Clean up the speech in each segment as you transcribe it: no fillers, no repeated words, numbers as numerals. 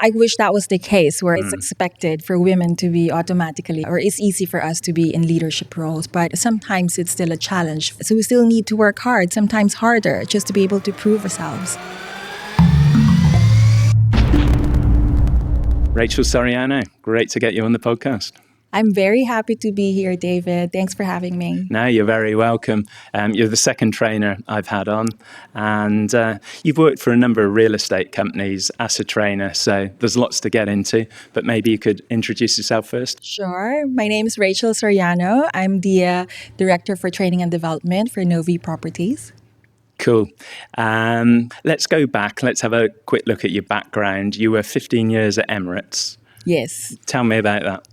I wish that was the case where it's expected for women to be automatically, or it's easy for us to be in leadership roles, but sometimes it's still a challenge. So we still need to work hard, sometimes harder, just to be able to prove ourselves. Rachel Soriano, great to get you on the podcast. I'm very happy to be here, David. Thanks for having me. No, you're very welcome. You're the second trainer I've had on, and you've worked for a number of real estate companies as a trainer, so there's lots to get into, but maybe you could introduce yourself first. Sure. My name is Rachel Soriano. I'm the Director for Training and Development for Novvi Properties. Cool. Let's go back. Let's have a quick look at your background. You were 15 years at Emirates. Yes. Tell me about that.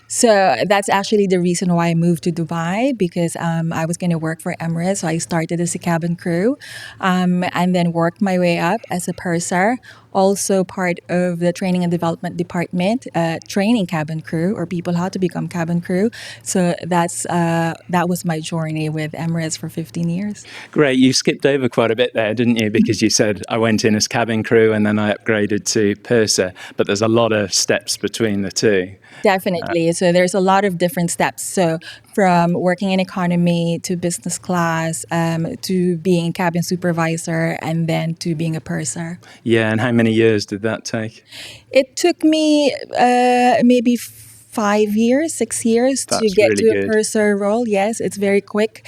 So that's actually the reason why I moved to Dubai, because I was going to work for Emirates. So I started as a cabin crew and then worked my way up as a purser. Also part of the training and development department, training cabin crew or people how to become cabin crew. So that was my journey with Emirates for 15 years. Great. You skipped over quite a bit there, didn't you? Because you said I went in as cabin crew and then I upgraded to purser. But there's a lot of steps between the two. Definitely. So there's a lot of different steps. So from working in economy to business class to being cabin supervisor and then to being a purser. Yeah. And how many years did that take? It took me maybe 5 years, 6 years to get really to a good. purser role. Yes, it's very quick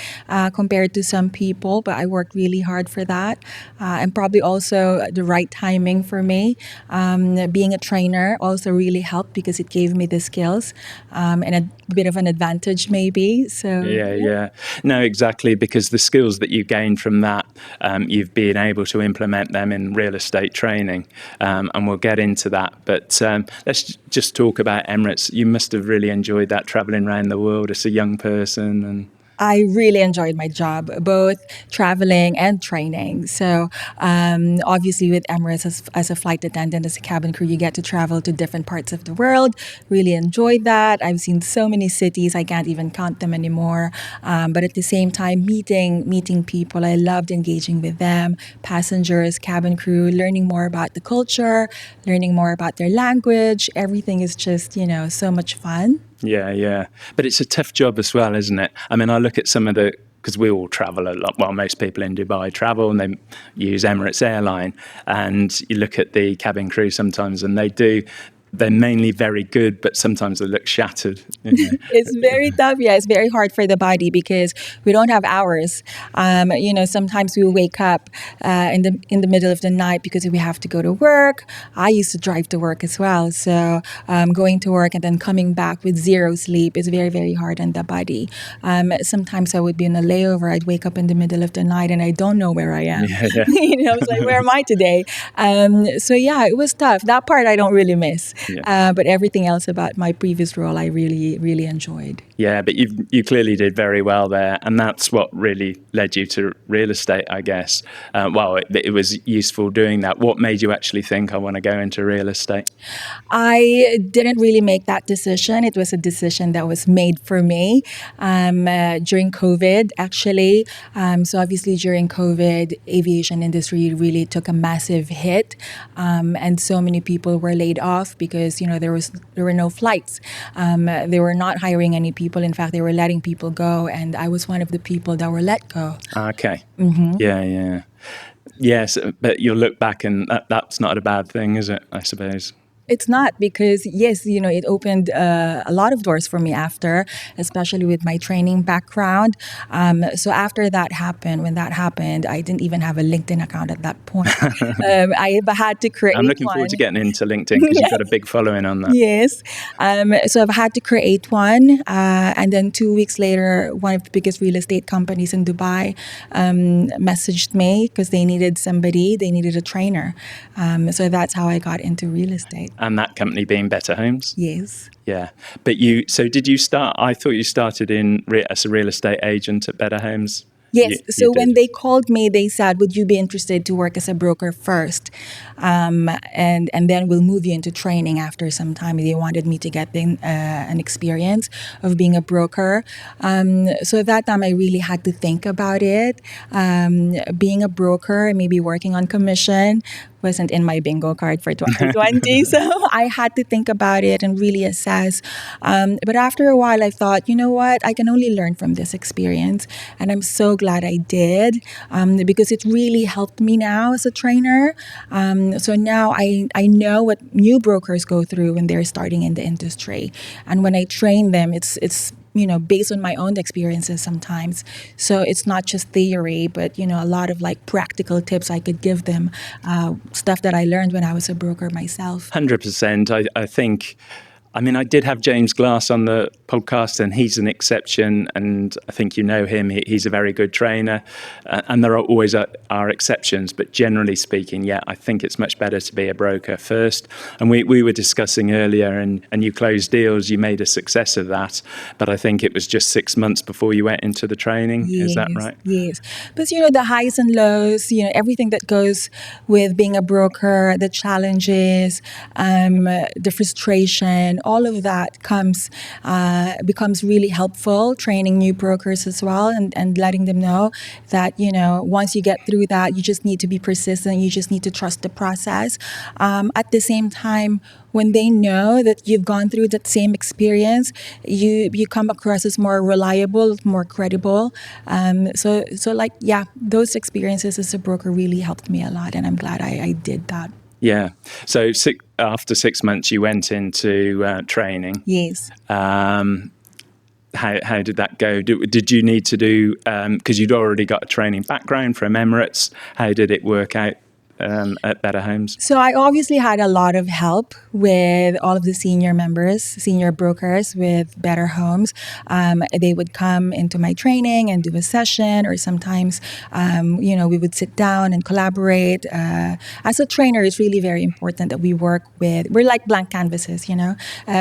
compared to some people, but I worked really hard for that. And probably also the right timing for me. Being a trainer also really helped because it gave me the skills and a bit of an advantage maybe. So Yeah. No, exactly, because the skills that you gained from that, you've been able to implement them in real estate training, and we'll get into that. But let's just talk about Emirates. You must have really enjoyed that, traveling around the world as a young person. And I really enjoyed my job, both traveling and training. So obviously with Emirates as a flight attendant, as a cabin crew, you get to travel to different parts of the world. Really enjoyed that. I've seen so many cities, I can't even count them anymore. But at the same time, meeting people, I loved engaging with them, passengers, cabin crew, learning more about the culture, learning more about their language. Everything is just, so much fun. Yeah. But it's a tough job as well, isn't it? I mean, I look at some of the, because we all travel a lot. Well, most people in Dubai travel and they use Emirates Airline. And you look at the cabin crew sometimes and they're mainly very good, but sometimes they look shattered. It's very tough. Yeah, it's very hard for the body because we don't have hours. Sometimes we wake up in the middle of the night because we have to go to work. I used to drive to work as well. So going to work and then coming back with zero sleep is very, very hard on the body. Sometimes I would be in a layover. I'd wake up in the middle of the night and I don't know where I am. Yeah. I was like, where am I today? It was tough. That part I don't really miss. Yeah. But everything else about my previous role, I really, really enjoyed. Yeah, but you clearly did very well there, and that's what really led you to real estate, I guess. It was useful doing that. What made you actually think I want to go into real estate? I didn't really make that decision. It was a decision that was made for me during COVID, actually. So obviously during COVID, aviation industry really took a massive hit, and so many people were laid off because there were no flights. They were not hiring any people. In fact, they were letting people go, and I was one of the people that were let go. Okay. Mm-hmm. Yeah. Yes, but you'll look back and that's not a bad thing, is it, I suppose? It's not because, yes, it opened a lot of doors for me after, especially with my training background. So after that happened, when that happened, I didn't even have a LinkedIn account at that point. I had to create one. I'm looking forward to getting into LinkedIn because you've got a big following on that. Yes. So I've had to create one. And then 2 weeks later, one of the biggest real estate companies in Dubai messaged me because they needed a trainer. So that's how I got into real estate. And that company being Better Homes? Yes. Yeah. But did you start, I thought you started as a real estate agent at Better Homes. Yes. So when they called me, they said, would you be interested to work as a broker first? And then we'll move you into training after some time. They wanted me to get an experience of being a broker. So at that time, I really had to think about it. Being a broker, maybe working on commission, wasn't in my bingo card for 2020. So I had to think about it and really assess. But after a while, I thought, you know what? I can only learn from this experience. And I'm so glad I did, because it really helped me now as a trainer. So now I know what new brokers go through when they're starting in the industry. And when I train them, it's based on my own experiences sometimes. So it's not just theory, but, a lot of like practical tips I could give them, stuff that I learned when I was a broker myself. 100%. I think, I did have James Glass on the podcast, and he's an exception. And I think you know him. He's a very good trainer. And there are exceptions. But generally speaking, yeah, I think it's much better to be a broker first. And we were discussing earlier, and you closed deals. You made a success of that. But I think it was just 6 months before you went into the training. Yes, Is that right? yes. But the highs and lows, everything that goes with being a broker, the challenges, the frustration, all of that becomes really helpful training new brokers as well, and letting them know that once you get through that, you just need to be persistent. You just need to trust the process. At the same time, when they know that you've gone through that same experience, you come across as more reliable, more credible. Those experiences as a broker really helped me a lot, and I'm glad I did that. Yeah. So after 6 months, you went into training. Yes. How did that go? Did you need to do, because you'd already got a training background from Emirates, how did it work out at Better Homes? So I obviously had a lot of help with all of the senior brokers with Better Homes. They would come into my training and do a session, or sometimes, we would sit down and collaborate. As a trainer, it's really very important that we're like blank canvases,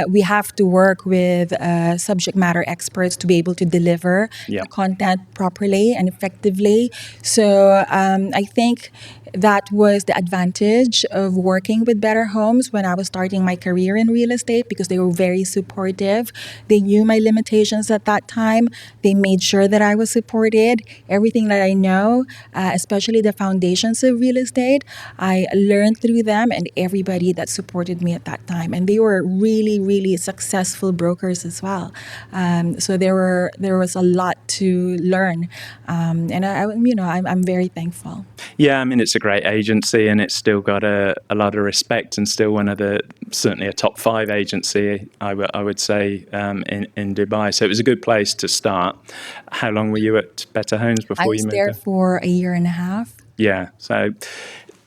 we have to work with subject matter experts to be able to deliver the content properly and effectively. So I think that was the advantage of working with Better Homes when I was starting my career in real estate, because they were very supportive. They knew my limitations at that time. They made sure that I was supported. Everything that I know, especially the foundations of real estate, I learned through them and everybody that supported me at that time. And they were really, really successful brokers as well. So there was a lot to learn, and I'm very thankful. Yeah, it's a great agency, and it's still got a lot of respect, and still certainly a top 5 agency, I would say, in Dubai. So it was a good place to start. How long were you at Better Homes before you moved there? I was there for a year and a half. Yeah, so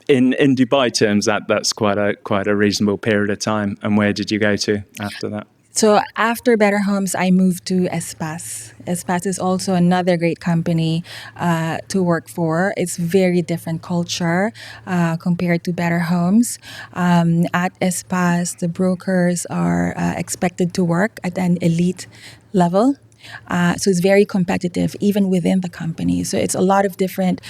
in Dubai terms, that's quite a reasonable period of time. And where did you go to after that? So after Better Homes, I moved to Espace. Espace is also another great company to work for. It's very different culture compared to Better Homes. At Espace, the brokers are expected to work at an elite level. So it's very competitive, even within the company. So it's a lot of different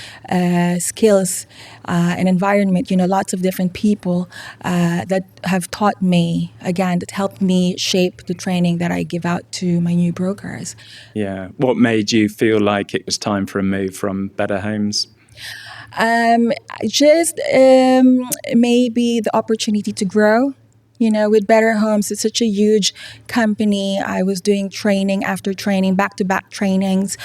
skills and environment, lots of different people that have taught me, again, that helped me shape the training that I give out to my new brokers. Yeah. What made you feel like it was time for a move from Better Homes? Just maybe the opportunity to grow. With Better Homes, it's such a huge company. I was doing training after training, back-to-back trainings.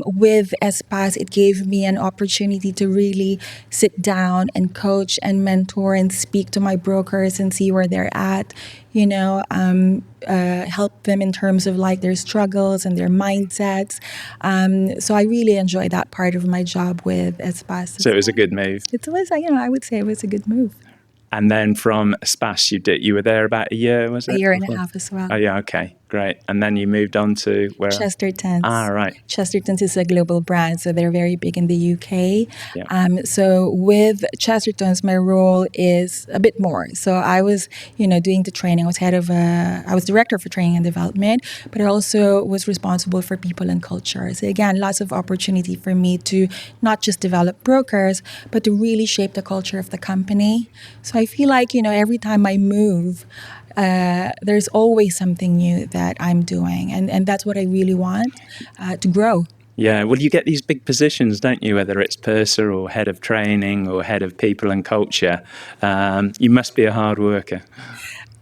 With Espace, it gave me an opportunity to really sit down and coach and mentor and speak to my brokers and see where they're at. Help them in terms of like their struggles and their mindsets. So I really enjoyed that part of my job with Espace. So it was a good move. It was, I would say it was a good move. And then from Espace, you were there about a year, was it? A year and a half as well. Oh, yeah, okay, great. And then you moved on to where? Chestertons. Ah, right. Chestertons is a global brand, so they're very big in the UK. Yeah. So with Chestertons, my role is a bit more. So I was, doing the training. I was director for training and development, but I also was responsible for people and culture. So again, lots of opportunity for me to not just develop brokers, but to really shape the culture of the company. So I feel like, every time I move, there's always something new that I'm doing. And that's what I really want, to grow. Yeah, well, you get these big positions, don't you? Whether it's purser or head of training or head of people and culture, you must be a hard worker.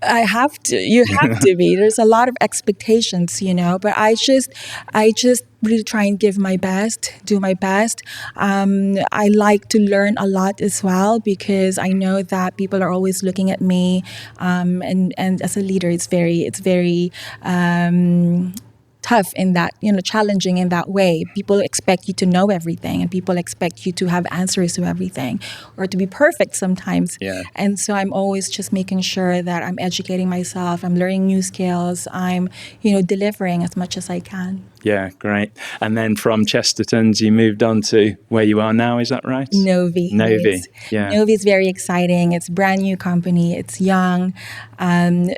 I have to. You have to be. There's a lot of expectations, but I just really try and give my best, do my best. I like to learn a lot as well because I know that people are always looking at me, and as a leader, it's very tough in that, challenging in that way. People expect you to know everything and people expect you to have answers to everything or to be perfect sometimes. Yeah. And so I'm always just making sure that I'm educating myself, I'm learning new skills, I'm, delivering as much as I can. Yeah, great. And then from Chestertons, you moved on to where you are now, is that right? Novi. Novvi, Yes. yeah. Novi is very exciting. It's a brand new company. It's young.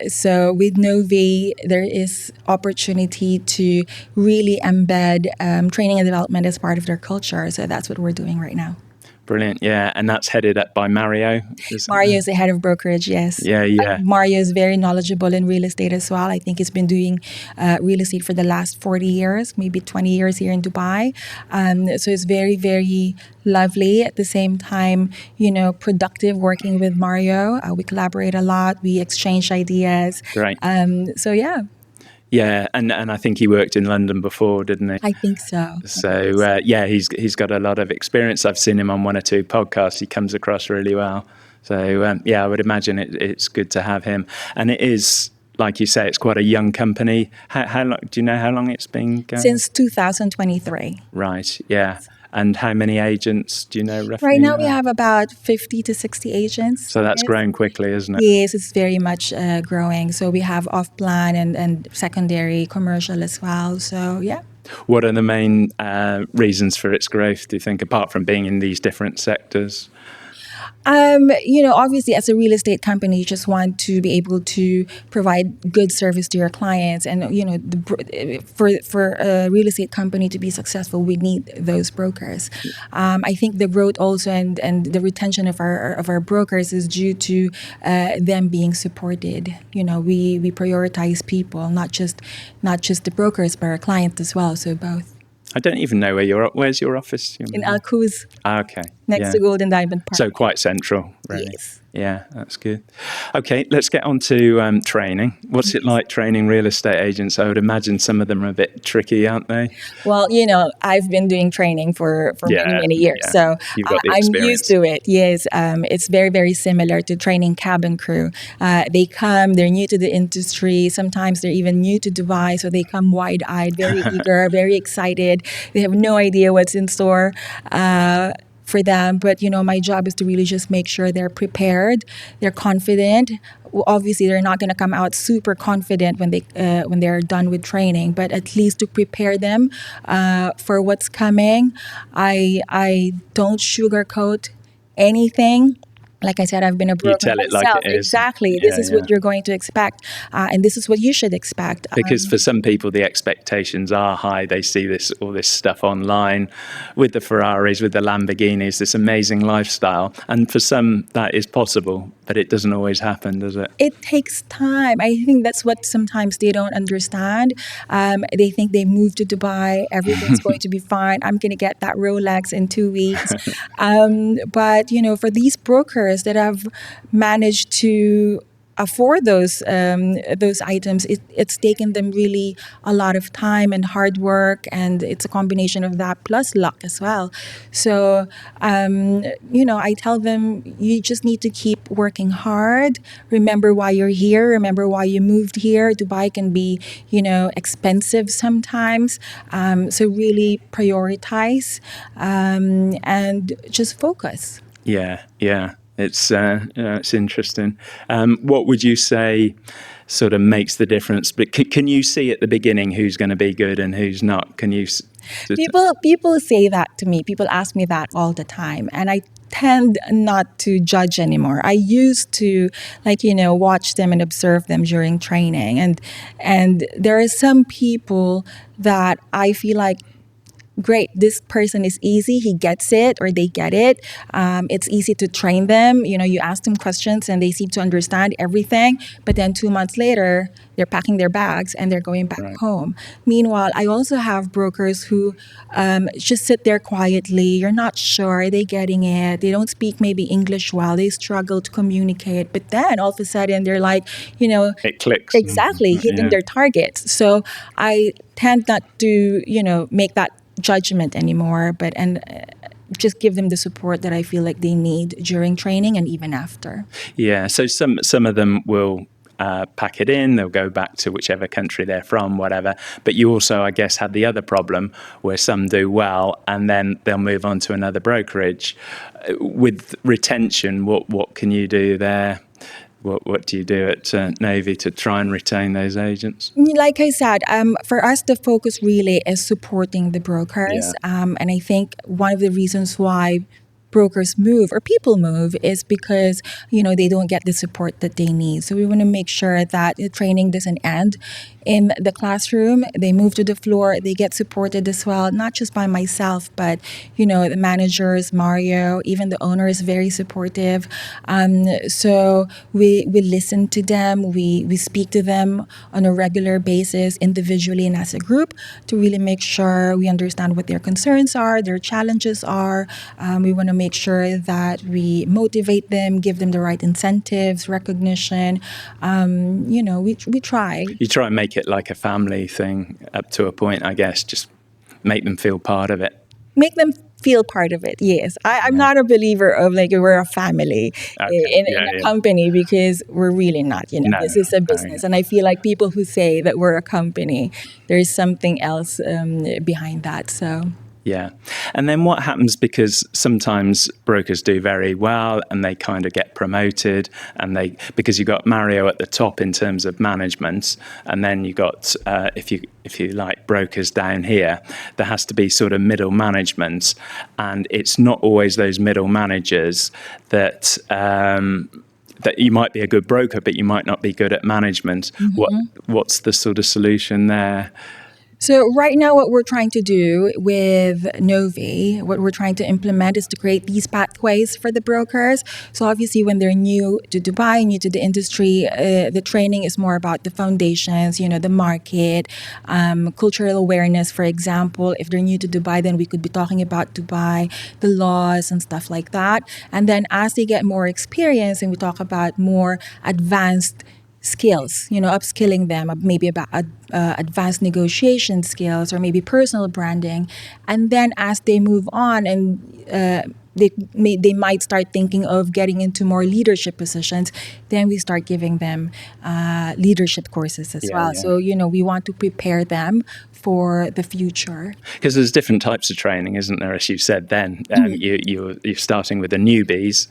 So with Novi, there is opportunity to really embed training and development as part of their culture. So that's what we're doing right now. Brilliant, yeah. And that's headed up by Mario, isn't Mario it? is the head of brokerage, yes. Yeah, yeah. Mario is very knowledgeable in real estate as well. I think he's been doing real estate for the last 40 years, maybe 20 years here in Dubai. So it's very, very lovely. At the same time, productive working with Mario. We collaborate a lot. We exchange ideas. Great. So yeah, Yeah, and I think he worked in London before, didn't he? I think so. So yeah, he's got a lot of experience. I've seen him on one or two podcasts. He comes across really well. So yeah, I would imagine it's good to have him. And it is, like you say, it's quite a young company. How long? Do you know how long it's been going? Since 2023. Right. Yeah. And how many agents do you know roughly? Right now we have about 50 to 60 agents. So that's Yes. grown quickly, isn't it? Yes, it's very much growing. So we have off-plan and secondary commercial as well. So yeah. What are the main reasons for its growth, do you think, apart from being in these different sectors? Obviously, as a real estate company, you just want to be able to provide good service to your clients, and for a real estate company to be successful, we need those brokers. I think the growth also and the retention of our brokers is due to them being supported. We prioritize people, not just the brokers, but our clients as well. So both. I don't even know where's your office? In Al Quoz, Okay. next to Golden Diamond Park. So quite central, really. Yes. Yeah, that's good. Okay, let's get on to training. What's it like training real estate agents? I would imagine some of them are a bit tricky, aren't they? Well, I've been doing training for many years, yeah. so You've got the I'm experience. used to it. Yes, it's very, very similar to training cabin crew. They come, they're new to the industry. Sometimes they're even new to Dubai, so they come wide-eyed, very eager, very excited. They have no idea what's in store for them. But, my job is to really just make sure they're prepared, they're confident. Well, obviously, they're not going to come out super confident when they're done with training, but at least to prepare them for what's coming. I don't sugarcoat anything. Like I said, I've been a broker tell it myself. like it is. Exactly. Yeah, This is yeah. what you're going to expect, and this is what you should expect. Because for some people, the expectations are high. They see all this stuff online with the Ferraris, with the Lamborghinis, this amazing lifestyle. And for some, that is possible, but it doesn't always happen, does it? It takes time. I think that's what sometimes they don't understand. They think they moved to Dubai, everything's going to be fine. I'm going to get that Rolex in 2 weeks. But, for these brokers that have managed to afford those items, it's taken them really a lot of time and hard work, and it's a combination of that plus luck as well. So I tell them, you just need to keep working hard. Remember why you're here. Remember why you moved here. Dubai can be expensive sometimes, so really prioritize and just focus. Yeah. It's interesting. What would you say sort of makes the difference? But can you see at the beginning who's going to be good and who's not? Can you? People say that to me. People ask me that all the time, and I tend not to judge anymore. I used to watch them and observe them during training, and there are some people that I feel like great, this person is easy, he gets it or they get it. It's easy to train them. You ask them questions and they seem to understand everything. But then 2 months later, they're packing their bags and they're going back Right. home. Meanwhile, I also have brokers who just sit there quietly. You're not sure, are they getting it? They don't speak maybe English well. They struggle to communicate. But then all of a sudden, they're like, It clicks. exactly hitting Yeah. their targets. So I tend not to, make that judgment anymore, but just give them the support that I feel like they need during training and even after. Yeah. So some of them will pack it in, they'll go back to whichever country they're from, whatever. But you also, I guess, had the other problem where some do well and then they'll move on to another brokerage. With retention, what can you do there? What do you do at Novvi to try and retain those agents? Like I said, for us, the focus really is supporting the brokers. Yeah. And I think one of the reasons why brokers move or people move is because they don't get the support that they need. So we want to make sure that the training doesn't end in the classroom. They move to the floor, they get supported as well, not just by myself, but the managers, Mario, even the owner is very supportive. So we listen to them, we speak to them on a regular basis, individually and as a group, to really make sure we understand what their concerns are, their challenges are. We want to make sure that we motivate them, give them the right incentives, recognition. We try. You try and make it like a family thing up to a point, I guess, just make them feel part of it. Make them feel part of it, yes. I'm not a believer of like we're a family in a company, because we're really not. No, this is a business. And I feel like people who say that we're a company, there's something else behind that. So yeah. And then what happens, because sometimes brokers do very well and they kind of get promoted, and because you've got Mario at the top in terms of management, and then you got if you like brokers down here, there has to be sort of middle management, and it's not always those middle managers that that you might be a good broker, but you might not be good at management. What's the sort of solution there? So right now, what we're trying to do with Novvi, what we're trying to implement is to create these pathways for the brokers. So obviously, when they're new to Dubai, new to the industry, the training is more about the foundations, the market, cultural awareness, for example. If they're new to Dubai, then we could be talking about Dubai, the laws and stuff like that. And then as they get more experience and we talk about more advanced skills, upskilling them, maybe about advanced negotiation skills or maybe personal branding. And then as they move on and they might start thinking of getting into more leadership positions, then we start giving them leadership courses as well. Yeah. So, we want to prepare them for the future. Because there's different types of training, isn't there? As you said then, you're starting with the newbies,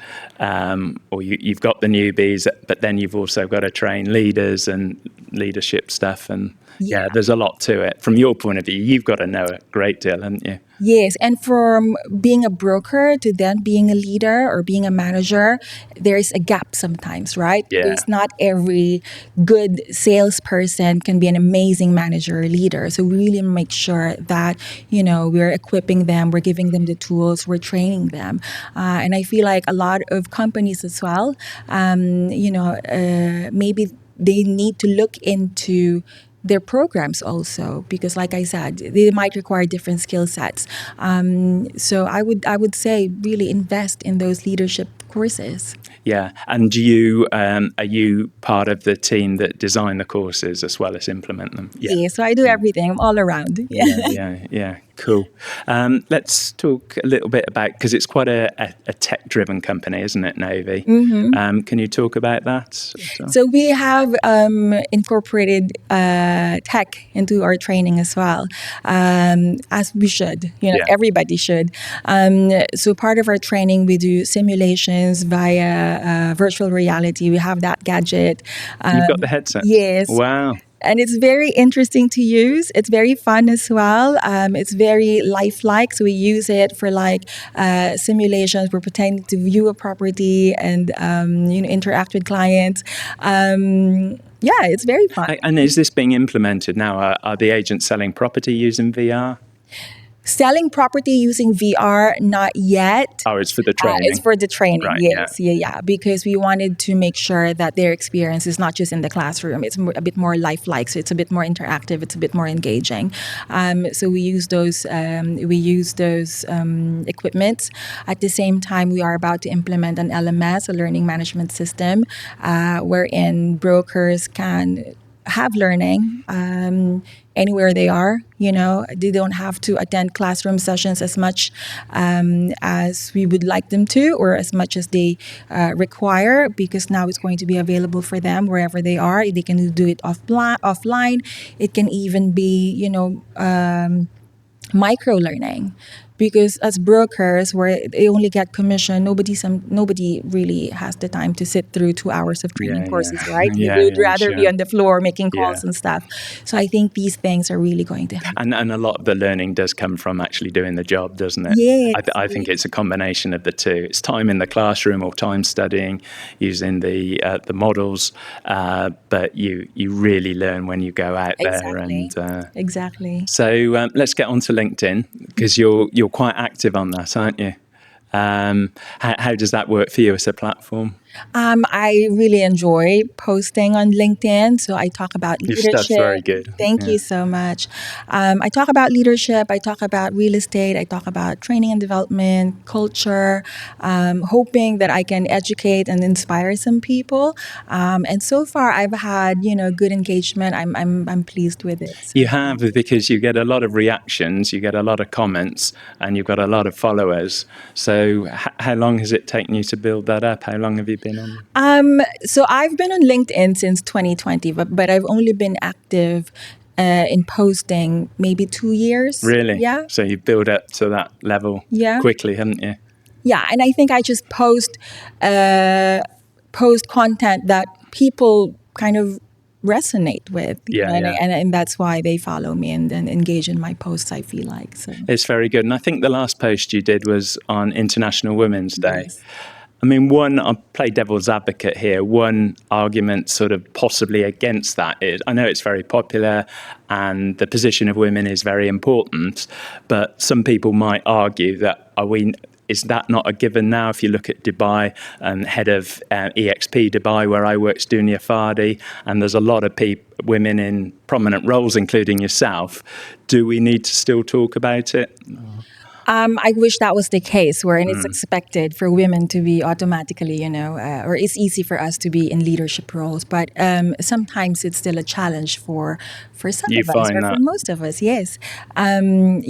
or you've got the newbies, but then you've also got to train leaders and leadership stuff. And yeah, there's a lot to it. From your point of view, you've got to know a great deal, haven't you? Yes, and from being a broker to then being a leader or being a manager, there's a gap sometimes, right? Yeah. Because not every good salesperson can be an amazing manager or leader. So we really make sure that, we're equipping them, we're giving them the tools, we're training them. And I feel like a lot of companies as well, maybe they need to look into their programs also, because like I said, they might require different skill sets. So I would say really invest in those leadership courses. Yeah, and are you part of the team that design the courses as well as implement them? Yeah, so I do everything. I'm all around. Yeah. Cool. Let's talk a little bit about, because it's quite a tech-driven company, isn't it, Novvi? Can you talk about that? So we have incorporated tech into our training as well, as we should. Everybody should. So part of our training, we do simulations via virtual reality. We have that gadget. You've got the headset? Yes. Wow. And it's very interesting to use. It's very fun as well. It's very lifelike. So we use it for simulations. We're pretending to view a property and interact with clients. It's very fun. And is this being implemented now? Are the agents selling property using VR? Selling property using VR, not yet. Oh, it's for the It's training. for the training, Right, yes, yeah, because we wanted to make sure that their experience is not just in the classroom. It's a bit more lifelike, so it's a bit more interactive. It's a bit more engaging. So we use those. Equipments. At the same time, we are about to implement an LMS, a learning management system, wherein brokers can have learning anywhere they are. They don't have to attend classroom sessions as much as we would like them to, or as much as they require, because now it's going to be available for them wherever they are. They can do it offline. It can even be, micro learning, because as brokers where they only get commission, nobody really has the time to sit through 2 hours of training Yeah, courses, yeah. right? Yeah, They'd yeah, rather be sure. on the floor making calls Yeah. and stuff. So I think these things are really going to help. And a lot of the learning does come from actually doing the job, doesn't it? Yes, I think it's a combination of the two. It's time in the classroom or time studying using the models, but you really learn when you go out there. exactly. And Exactly. so let's get on to LinkedIn, because you're quite active on that, aren't you? How does that work for you as a platform? I really enjoy posting on LinkedIn. So I talk about Your stuff's very leadership. good. Thank Yeah. you so much. I talk about leadership. I talk about real estate. I talk about training and development, culture, hoping that I can educate and inspire some people. And so far, I've had good engagement. I'm pleased with it. So. You have, because you get a lot of reactions, you get a lot of comments, and you've got a lot of followers. So how long has it taken you to build that up? How long have you been on? So I've been on LinkedIn since 2020, but I've only been active in posting maybe 2 years. Really? Yeah. So you build up to that level Yeah. quickly, haven't you? Yeah, and I think I just post content that people kind of resonate with. Yeah, and, yeah. and that's why they follow me and engage in my posts, I feel like. So. It's very good. And I think the last post you did was on International Women's Day. Yes. I mean, I'll play devil's advocate here. One argument sort of possibly against that is, I know it's very popular and the position of women is very important, but some people might argue that is that not a given now? If you look at Dubai, head of EXP Dubai, where I work, is Dunia Fadi, and there's a lot of women in prominent roles, including yourself. Do we need to still talk about it? I wish that was the case, wherein it's expected for women to be automatically, or it's easy for us to be in leadership roles. But sometimes it's still a challenge for some You of us, find or that? for most of us, yes. So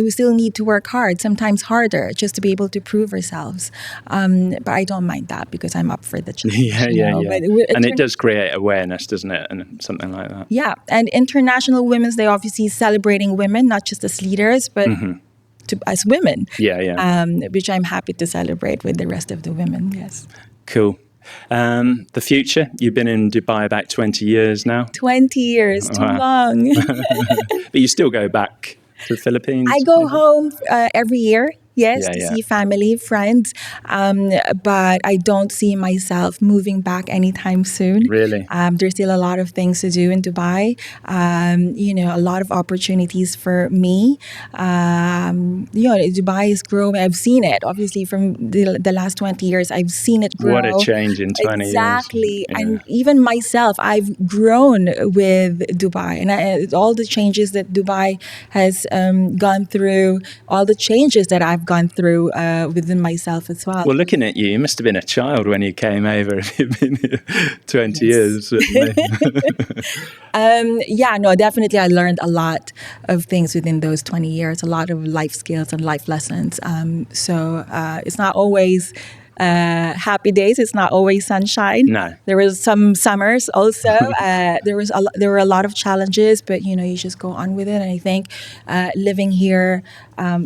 we still need to work hard, sometimes harder, just to be able to prove ourselves. But I don't mind that, because I'm up for the challenge. Yeah. But And it does create awareness, doesn't it? And something like that. Yeah, and International Women's Day, obviously celebrating women, not just as leaders, but as women. Yeah. Which I'm happy to celebrate with the rest of the women, yes. Cool. The future, you've been in Dubai about 20 years now. 20 years, too Wow. long. But you still go back to the Philippines? I go home every year. Yes, Yeah, to yeah. see family, friends, but I don't see myself moving back anytime soon. Really? There's still a lot of things to do in Dubai. A lot of opportunities for me. Dubai is growing. I've seen it, obviously, from the last 20 years. I've seen it grow. What a change in 20 years. Exactly. Yeah. And even myself, I've grown with Dubai. And all the changes that Dubai has gone through, all the changes that I've gone through within myself as well. Well, looking at you must have been a child when you came over. If you've been here 20 years. Definitely I learned a lot of things within those 20 years, a lot of life skills and life lessons. So it's not always happy days. It's not always sunshine. No. There was some summers also. There were a lot of challenges, but you just go on with it. And I think living here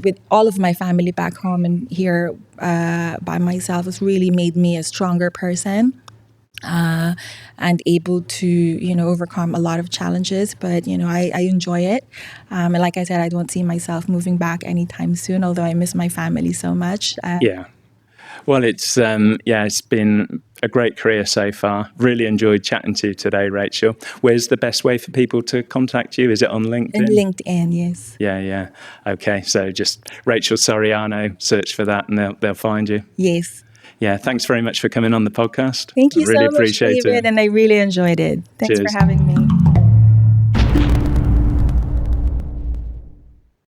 with all of my family back home and here by myself has really made me a stronger person. And able to, overcome a lot of challenges. But, I enjoy it. And like I said, I don't see myself moving back anytime soon, although I miss my family so much. Yeah. Well, it's been a great career so far. Really enjoyed chatting to you today, Rachel. Where's the best way for people to contact you? Is it on And LinkedIn? LinkedIn, yes. Yeah, yeah. Okay, so just Rachel Soriano, search for that and they'll find you. Yes. Yeah, thanks very much for coming on the podcast. Thank I you really so much, appreciate David, it. and I really enjoyed it. Thanks for Cheers. having me.